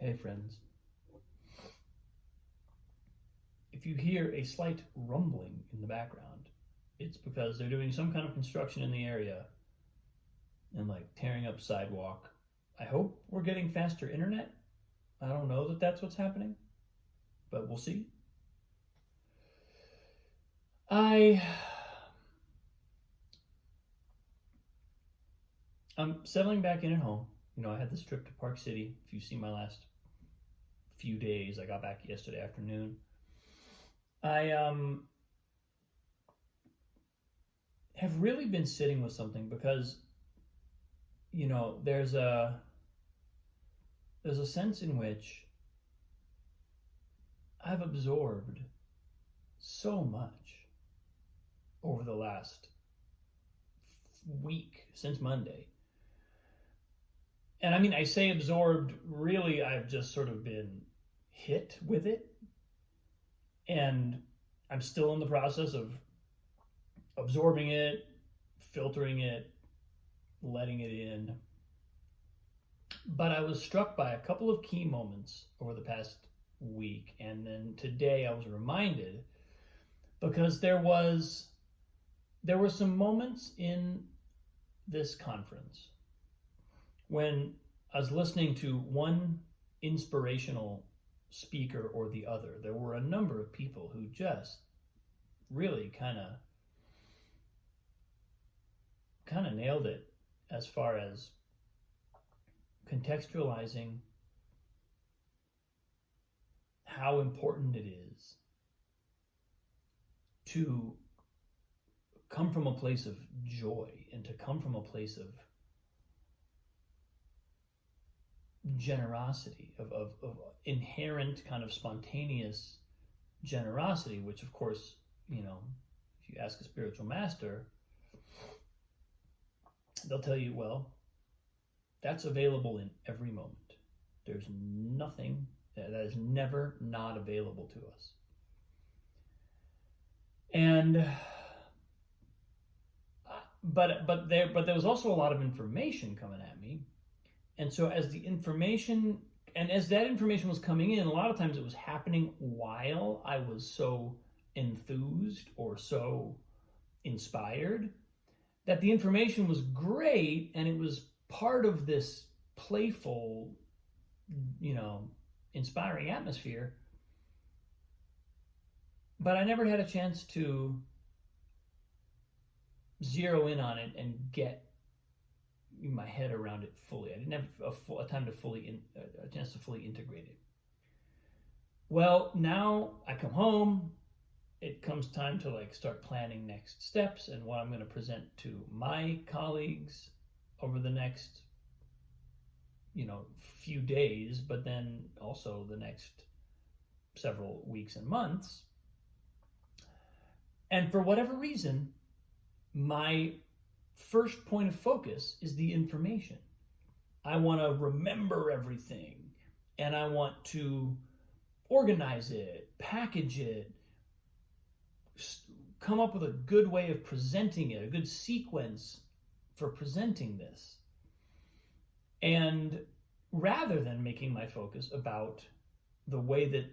Hey friends, if you hear a slight rumbling in the background, it's because they're doing some kind of construction in the area and like tearing up sidewalk. I hope we're getting faster internet. I don't know that that's what's happening, but we'll see. I I'm settling back in at home. I had this trip to Park City. If you've seen my last few days, I got back yesterday afternoon. I have really been sitting with something because there's a sense in which I've absorbed so much over the last week since Monday. And I mean, I say absorbed, really, I've just sort of been hit with it. And I'm still in the process of absorbing it, filtering it, letting it in. But I was struck by a couple of key moments over the past week. And then today I was reminded because there were some moments in this conference when I was listening to one inspirational speaker or the other. There were a number of people who just really kind of nailed it as far as contextualizing how important it is to come from a place of joy and to come from a place of generosity, of inherent kind of spontaneous generosity, which of course, if you ask a spiritual master, they'll tell you, well, that's available in every moment. There's nothing that is never not available to us. And but there was also a lot of information coming at me. And so as that information was coming in, a lot of times it was happening while I was so enthused or so inspired that the information was great and it was part of this playful, inspiring atmosphere. But I never had a chance to zero in on it and get my head around it fully. I didn't have a chance to fully integrate it. Well, now I come home. It comes time to start planning next steps and what I'm going to present to my colleagues over the next few days, but then also the next several weeks and months. And for whatever reason, my first point of focus is the information. I want to remember everything and I want to organize it, package it, come up with a good way of presenting it, a good sequence for presenting this. And rather than making my focus about the way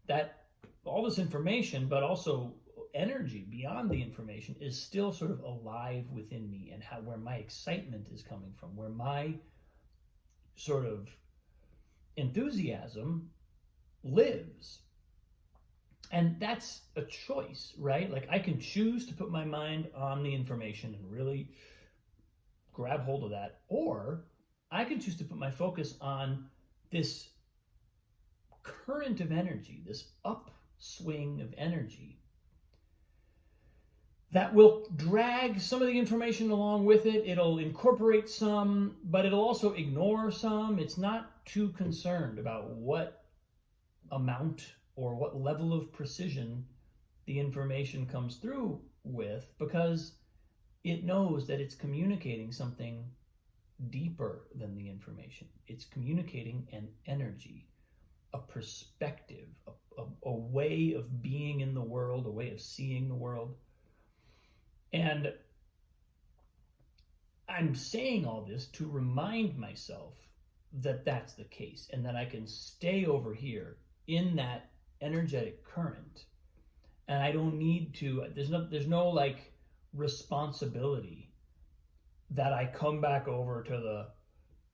that all this information, but also energy beyond the information, is still sort of alive within me, and where my excitement is coming from, where my sort of enthusiasm lives. And that's a choice, right? I can choose to put my mind on the information and really grab hold of that, or I can choose to put my focus on this current of energy, this upswing of energy that will drag some of the information along with it. It'll incorporate some, but it'll also ignore some. It's not too concerned about what amount or what level of precision the information comes through with, because it knows that it's communicating something deeper than the information. It's communicating an energy, a perspective, a way of being in the world, a way of seeing the world. And I'm saying all this to remind myself that that's the case, and that I can stay over here in that energetic current, and I don't need to. There's no like responsibility that I come back over to the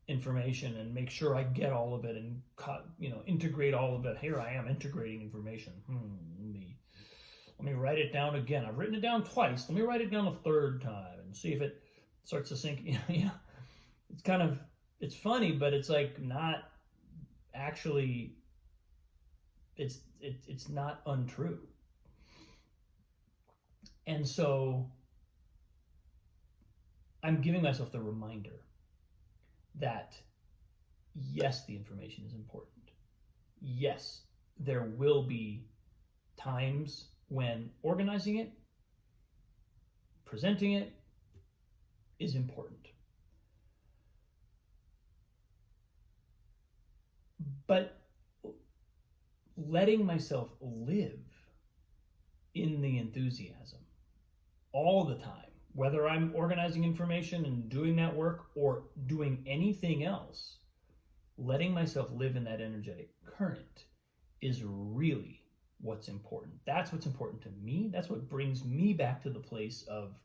information and make sure I get all of it and integrate all of it. Here I am integrating information. Let me write it down again. I've written it down twice. Let me write it down a third time and see if it starts to sink. It's kind of, it's funny, but it's like not actually. It's not untrue. And so I'm giving myself the reminder that yes, the information is important. Yes, there will be times when organizing it, presenting it is important. But letting myself live in the enthusiasm all the time, whether I'm organizing information and doing that work or doing anything else, letting myself live in that energetic current is really what's important. That's what's important to me. That's what brings me back to the place of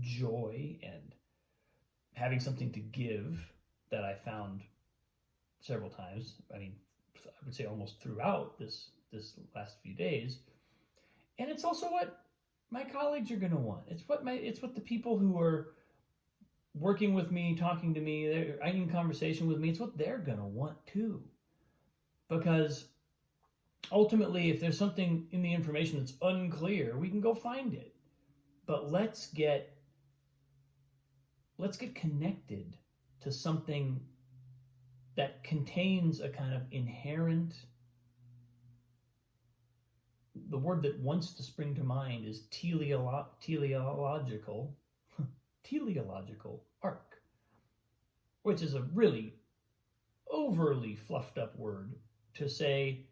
joy and having something to give that I found several times. I mean, I would say almost throughout this last few days. And it's also what my colleagues are going to want. It's what the people who are working with me, talking to me, they're in conversation with me, it's what they're going to want too. Because ultimately, if there's something in the information that's unclear, we can go find it. But let's get connected to something that contains a kind of inherent, the word that wants to spring to mind is teleological arc, which is a really overly fluffed up word to say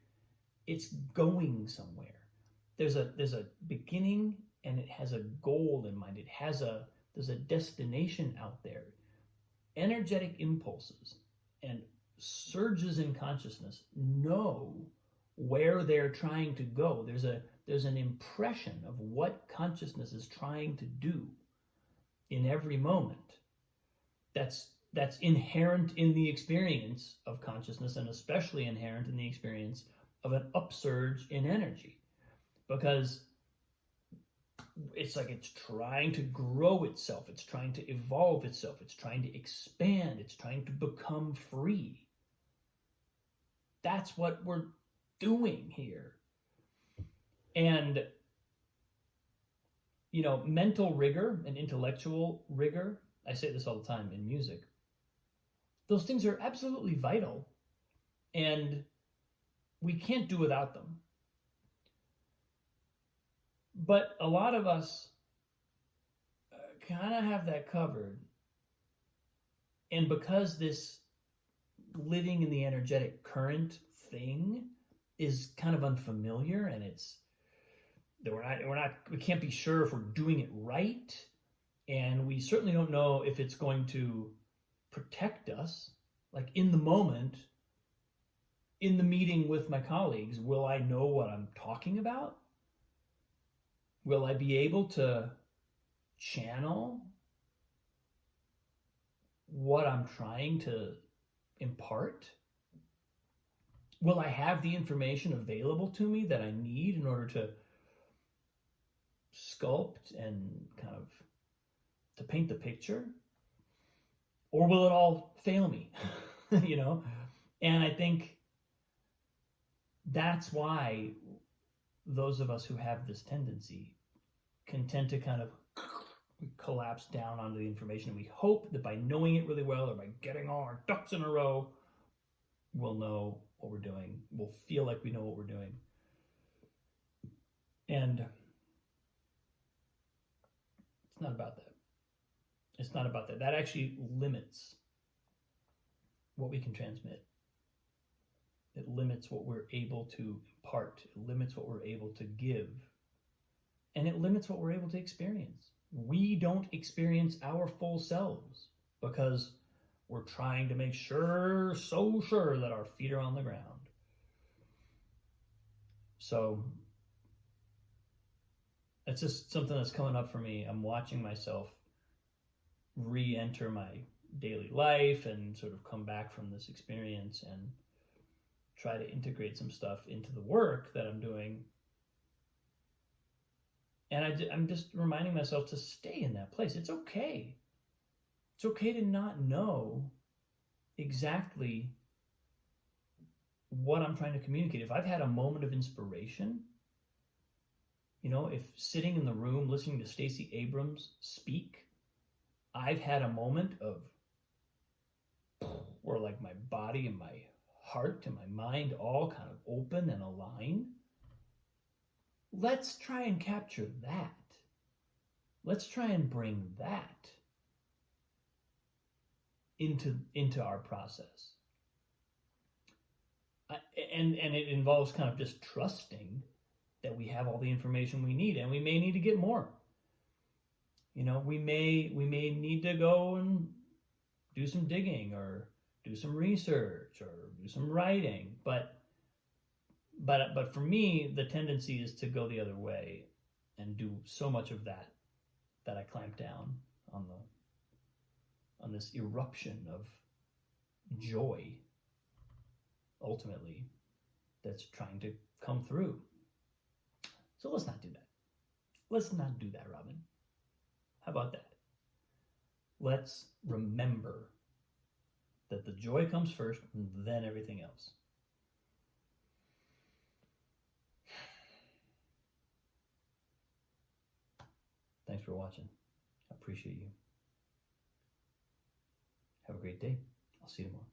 it's going somewhere. There's a beginning and it has a goal in mind. There's a destination out there. Energetic impulses and surges in consciousness know where they're trying to go. There's an impression of what consciousness is trying to do in every moment. That's inherent in the experience of consciousness, and especially inherent in the experience of an upsurge in energy, because it's like it's trying to grow itself, it's trying to evolve itself, it's trying to expand, it's trying to become free. That's what we're doing here. And mental rigor and intellectual rigor, I say this all the time in music, those things are absolutely vital, and we can't do without them. But a lot of us kind of have that covered. And because this living in the energetic current thing is kind of unfamiliar, and it's that we can't be sure if we're doing it right, and we certainly don't know if it's going to protect us. Like in the moment, in the meeting with my colleagues, will I know what I'm talking about? Will I be able to channel what I'm trying to impart? Will I have the information available to me that I need in order to sculpt and kind of to paint the picture? Or will it all fail me? And I think that's why those of us who have this tendency can tend to kind of collapse down onto the information. And we hope that by knowing it really well, or by getting all our ducks in a row, we'll know what we're doing. We'll feel like we know what we're doing. And it's not about that. It's not about that. That actually limits what we can transmit. It limits what we're able to impart. It limits what we're able to give. And it limits what we're able to experience. We don't experience our full selves because we're trying to make sure, so sure that our feet are on the ground. So it's just something that's coming up for me. I'm watching myself re-enter my daily life and sort of come back from this experience and try to integrate some stuff into the work that I'm doing. And I'm just reminding myself to stay in that place. It's okay. It's okay to not know exactly what I'm trying to communicate. If I've had a moment of inspiration, if sitting in the room listening to Stacey Abrams speak, I've had a moment of where like my body and my heart and my mind all kind of open and align. Let's try and capture that. Let's try and bring that into our process. And it involves kind of just trusting that we have all the information we need, and we may need to get more. We may need to go and do some digging or do some research or do some writing, but for me, the tendency is to go the other way and do so much of that I clamp down on this eruption of joy, ultimately, that's trying to come through. So let's not do that. Let's not do that, Robin. How about that? Let's remember that the joy comes first and then everything else. Thanks for watching. I appreciate you. Have a great day. I'll see you tomorrow.